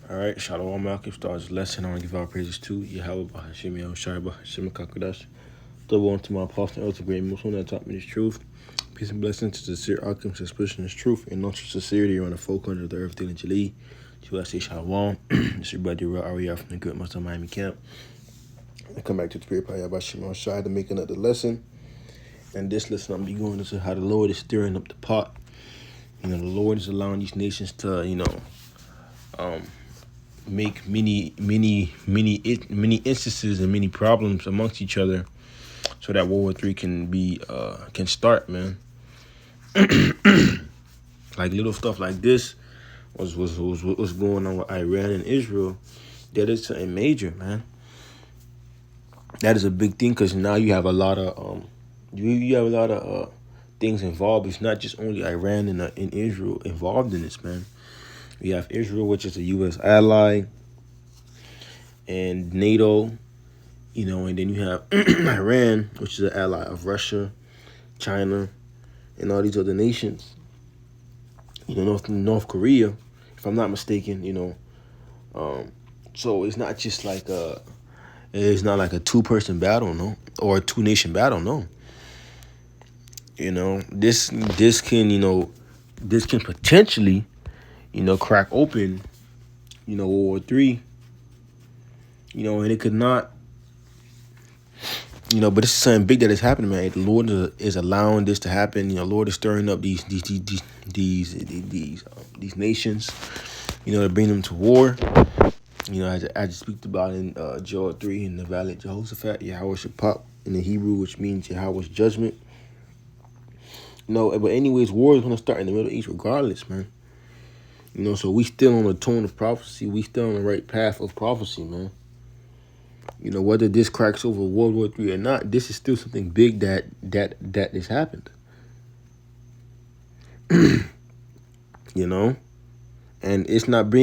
All right, Shalom Malcolm starts his lesson. I want to give our praises to Yahweh Bahashim Yahushai Bahashim Kakadash. Double on to my apostle, Elder Great Muslim that taught me this truth. Peace and blessings to the sincere alchemists expressing this truth and not just sincerity around the folk under the earth, dealing Jali. To I say Shalom. It's your brother Real Ariel from the Good Muslim Miami camp. I come back to the spirit by Bahashim Yahushai to make another lesson. And this lesson I'm be going into how the Lord is stirring up the pot. The Lord is allowing these nations to, make many instances and many problems amongst each other, so that World War III can start, man. Like little stuff like this was going on with Iran and Israel. That is something major, man. That is a big thing because now you have a lot of things involved. It's not just only Iran and Israel involved in this, man. We have Israel, which is a U.S. ally, and NATO, and then you have Iran, which is an ally of Russia, China, and all these other nations. North Korea, if I'm not mistaken. So it's not just like it's not like a two-person battle, no, or a two-nation battle, no. This can potentially, crack open, World War III, and it could not, but this is something big that is happening, man. The Lord is allowing this to happen. The Lord is stirring up these nations, to bring them to war. As I just speak about in Joel 3 in the Valley of Jehoshaphat, Yahweh Shaphat in the Hebrew, which means Yahweh's judgment. But anyways, war is going to start in the Middle East regardless, man. So we still on the tone of prophecy. We still on the right path of prophecy, man. Whether this cracks over World War III or not, this is still something big that has happened. And it's not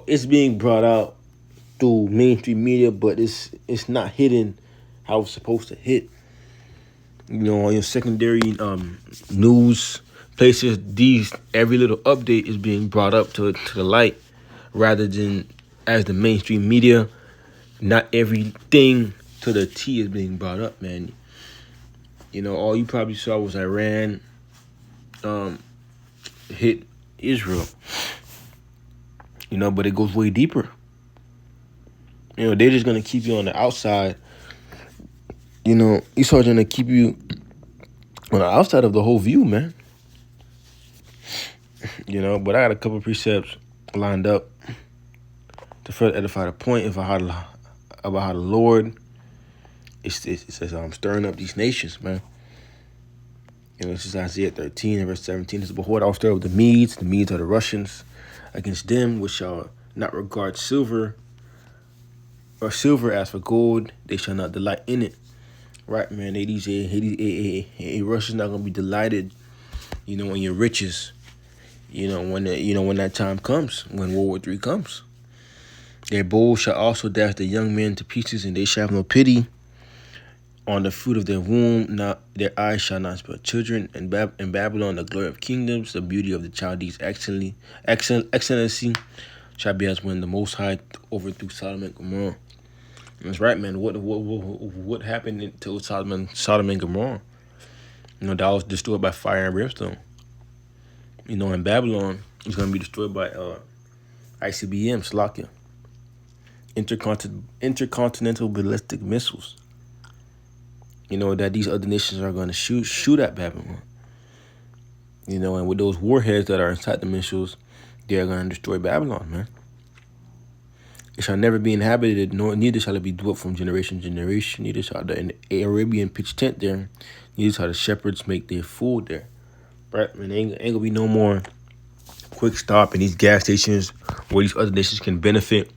it's being brought out through mainstream media, but it's not hitting how it's supposed to hit. On your secondary news places, every little update is being brought up to the light, rather than as the mainstream media. Not everything to the T is being brought up, man. All you probably saw was Iran hit Israel. But it goes way deeper. They're just gonna keep you on the outside. Esau's gonna keep you on the outside of the whole view, man. But I got a couple of precepts lined up to further edify the point about how the Lord it says I'm stirring up these nations, man. This is Isaiah 13 and verse 17. It says, behold, I'll stir up the Medes are the Russians, against them which shall not regard silver as for gold, they shall not delight in it. Right, man. Russia's not gonna be delighted, in your riches. When that time comes, when World War III comes. Their bows shall also dash the young men to pieces, and they shall have no pity on the fruit of their womb. Not their eyes shall not spare children. In Babylon, the glory of kingdoms, the beauty of the Chaldees, excellency shall be as when the Most High overthrew Sodom and Gomorrah. That's right, man. What happened to Sodom and Gomorrah? That was destroyed by fire and brimstone. In Babylon, it's going to be destroyed by ICBM, Slakia. Intercontinental ballistic missiles. That these other nations are going to shoot at Babylon. And with those warheads that are inside the missiles, they're going to destroy Babylon, man. It shall never be inhabited, neither shall it be dwelt from generation to generation. Neither shall the Arabian pitch tent there. Neither shall the shepherds make their food there. Right, man, ain't gonna be no more quick stop in these gas stations where these other nations can benefit,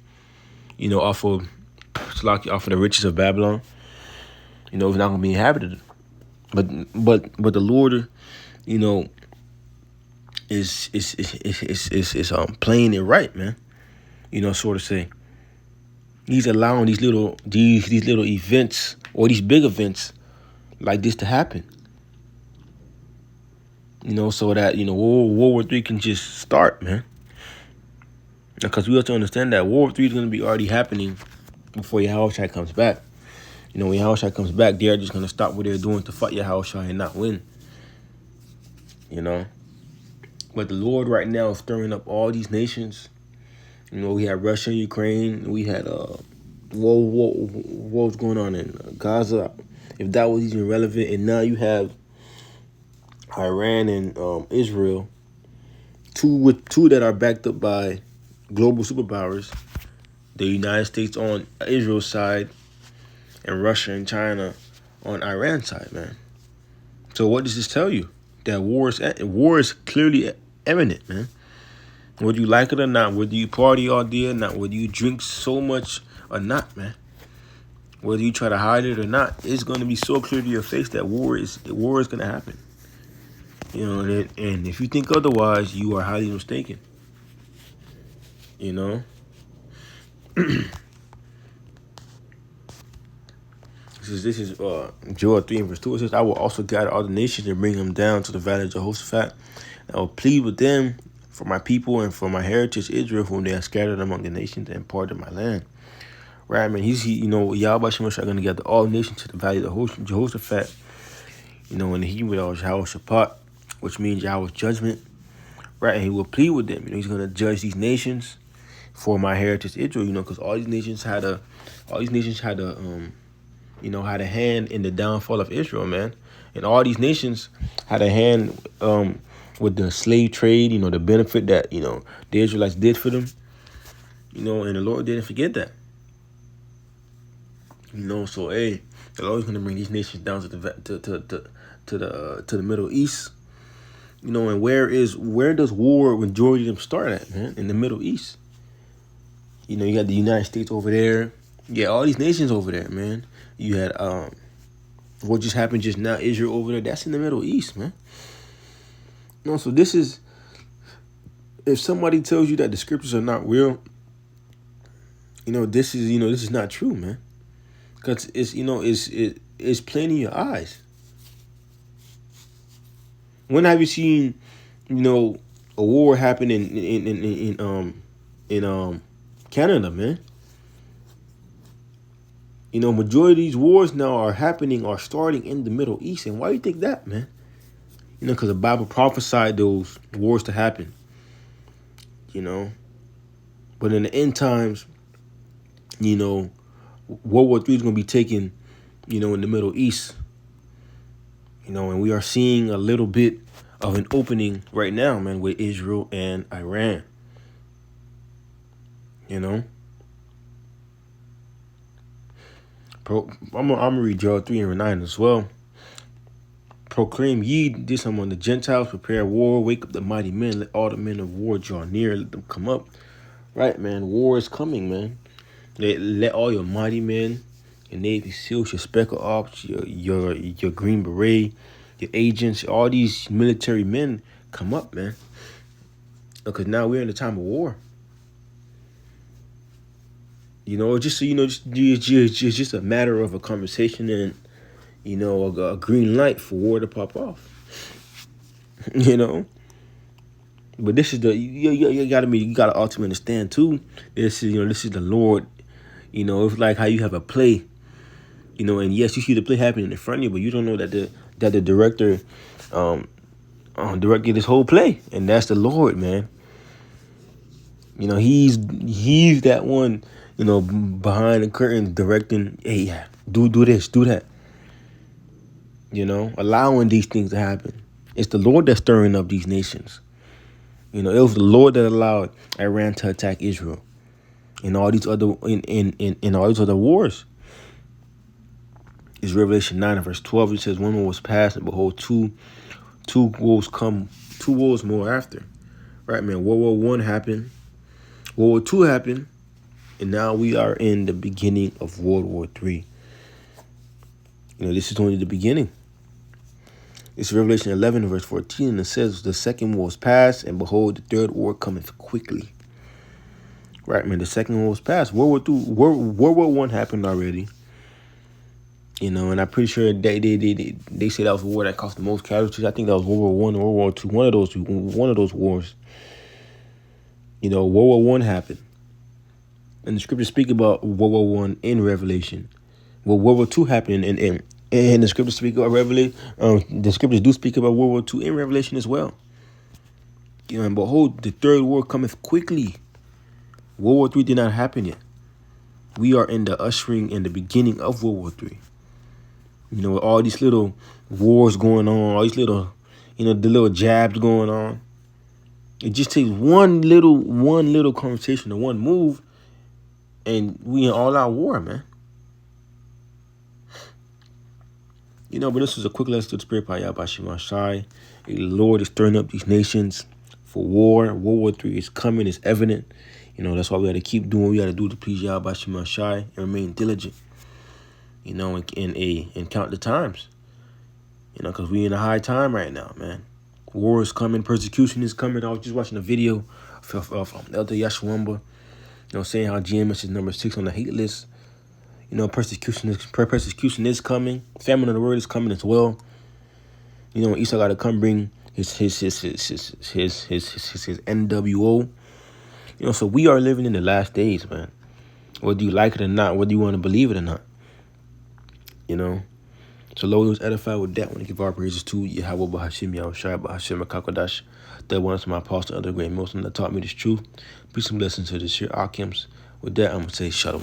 off of the riches of Babylon. It's not gonna be inhabited. But the Lord, is playing it right, man. Sort of say. He's allowing these little events or these big events like this to happen. So that World War III can just start, man. Because we have to understand that World War III is going to be already happening before Yahushua comes back. You know, when Yahushua comes back, they're just going to stop what they're doing to fight Yahushua and not win. You know? But the Lord right now is stirring up all these nations. You know, we had Russia, Ukraine. We had what was going on in Gaza. If that was even relevant. And now you have Iran and Israel. Two that are backed up by global superpowers. The United States on Israel's side and Russia and China on Iran's side, man. So what does this tell you? That war is clearly imminent, man. Whether you like it or not, whether you party all day or not, whether you drink so much or not, man. Whether you try to hide it or not, it's going to be so clear to your face that war is going to happen. You know, and if you think otherwise, you are highly mistaken. You know? This is Joel 3 and verse 2. It says, I will also gather all the nations and bring them down to the valley of Jehoshaphat. I will plead with them for my people and for my heritage Israel, whom they have scattered among the nations and parted my land. Right, man. Yahweh Shemashah are going to gather all nations to the valley of Jehoshaphat. You know, in the Hebrew, that was Yahweh Shaphat, which means Yahweh's judgment. Right, and he will plead with them. You know, he's going to judge these nations for my heritage Israel. You know, because all these nations had a hand in the downfall of Israel, man. And all these nations had a hand with the slave trade, you know, the benefit that, you know, the Israelites did for them. You know, and the Lord didn't forget that. You know, so the Lord's gonna bring these nations down to the Middle East. You know, and where does war majority of them start at, man? In the Middle East. You know, you got the United States over there. Yeah, all these nations over there, man. You had what just happened just now, Israel over there. That's in the Middle East, man. You know, so this is, if somebody tells you that the scriptures are not real, this is not true, man. Because it's plain in your eyes. When have you seen, a war happen in Canada, man? Majority of these wars now are starting in the Middle East. And why do you think that, man? Because the Bible prophesied those wars to happen. But in the end times, World War III is going to be taken, in the Middle East. And we are seeing a little bit of an opening right now, man, with Israel and Iran. I'm gonna read Joel 3 and 9 as well. Proclaim ye this among the Gentiles, prepare war, wake up the mighty men, let all the men of war draw near, let them come up. Right, man, war is coming, man. Let all your mighty men, your Navy SEALs, your Special Ops, your Green Beret, your agents, all these military men come up, man. Because now we're in the time of war. It's just a matter of a conversation and, a green light for war to pop off. But this is you gotta ultimately understand too. This is the Lord. It's like how you have a play, and yes, you see the play happening in front of you, but you don't know that the director directed this whole play, and that's the Lord, man. He's that one, behind the curtain directing. Hey, yeah, do this, do that. Allowing these things to happen. It's the Lord that's stirring up these nations. It was the Lord that allowed Iran to attack Israel, and all these other in all these other wars. It's Revelation 9 and verse 12. It says, "One war was past, and behold, two wars come, 2 wars more after." Right, man. World War I happened, World War II happened, and now we are in the beginning of World War III. This is only the beginning. It's Revelation 11 and verse 14, and it says, "The second war was past, and behold, the third war cometh quickly." Right, man. The second war was past. World War I happened already. And I'm pretty sure they say that was a war that cost the most casualties. I think that was World War I or World War II. One of those wars. World War One happened. And the scriptures speak about World War One in Revelation. Well, World War Two happened and the scriptures speak about Revelation. The scriptures do speak about World War Two in Revelation as well. And behold, the third war cometh quickly. World War Three did not happen yet. We are in the ushering in the beginning of World War Three. With all these little wars going on, all these little, the little jabs going on. It just takes one little conversation or one move, and we in all out war, man. But this is a quick lesson to the Spirit by Yahweh Shai. The Lord is stirring up these nations for war. World War III is coming. It's evident. That's why we got to keep doing what we got to do to please Yahweh Shai and remain diligent. And count the times. Because we in a high time right now, man. War is coming. Persecution is coming. I was just watching a video of Elder Yashwamba, saying how GMS is number 6 on the hate list. Persecution is coming. Famine of the word is coming as well. Esau got to come bring his NWO. So we are living in the last days, man. Whether you like it or not, whether you want to believe it or not. So Lord was edified with that. I want to give our praises to Yahweh Bahashim Yahushua Bahashim Akakodash. That one of my apostle, other great Muslim that taught me this truth. Peace and blessings to the Shir Akims. With that, I'm going to say Shalom.